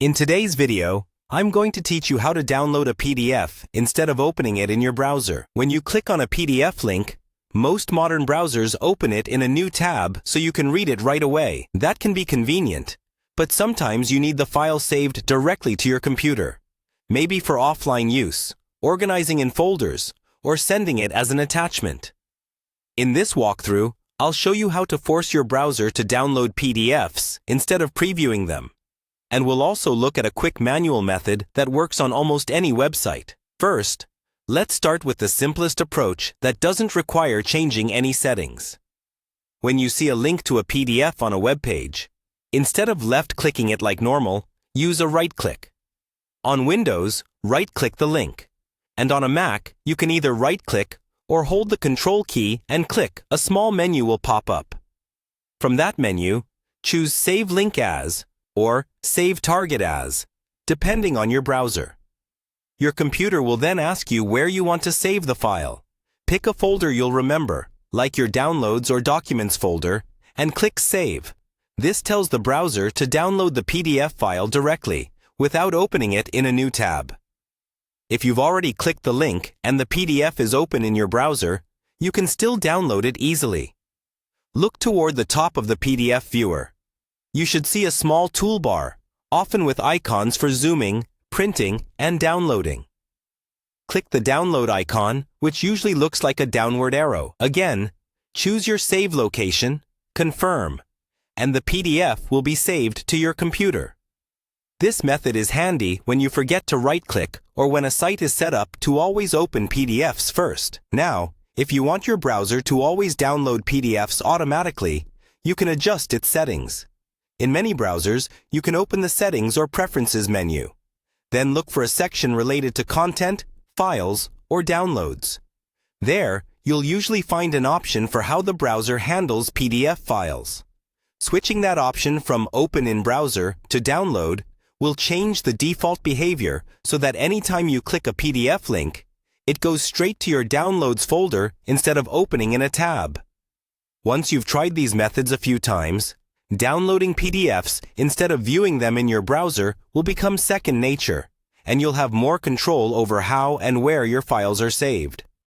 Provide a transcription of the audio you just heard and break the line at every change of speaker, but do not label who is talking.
In today's video, I'm going to teach you how to download a PDF instead of opening it in your browser. When you click on a PDF link, most modern browsers open it in a new tab so you can read it right away. That can be convenient, but sometimes you need the file saved directly to your computer, maybe for offline use, organizing in folders, or sending it as an attachment. In this walkthrough, I'll show you how to force your browser to download PDFs instead of previewing them. And we'll also look at a quick manual method that works on almost any website. First, let's start with the simplest approach that doesn't require changing any settings. When you see a link to a PDF on a web page, instead of left-clicking it like normal, use a right-click. On Windows, right-click the link. And on a Mac, you can either right-click or hold the Control key and click. A small menu will pop up. From that menu, choose Save Link As or Save Target As, depending on your browser. Your computer will then ask you where you want to save the file. Pick a folder you'll remember, like your Downloads or Documents folder, and click Save. This tells the browser to download the PDF file directly, without opening it in a new tab. If you've already clicked the link and the PDF is open in your browser, you can still download it easily. Look toward the top of the PDF viewer. You should see a small toolbar, often with icons for zooming, printing, and downloading. Click the download icon, which usually looks like a downward arrow. Again, choose your save location, confirm, and the PDF will be saved to your computer. This method is handy when you forget to right-click or when a site is set up to always open PDFs first. Now, if you want your browser to always download PDFs automatically, you can adjust its settings. In many browsers, you can open the Settings or Preferences menu. Then look for a section related to Content, Files, or Downloads. There, you'll usually find an option for how the browser handles PDF files. Switching that option from Open in Browser to Download will change the default behavior so that anytime you click a PDF link, it goes straight to your Downloads folder instead of opening in a tab. Once you've tried these methods a few times, downloading PDFs instead of viewing them in your browser will become second nature, and you'll have more control over how and where your files are saved.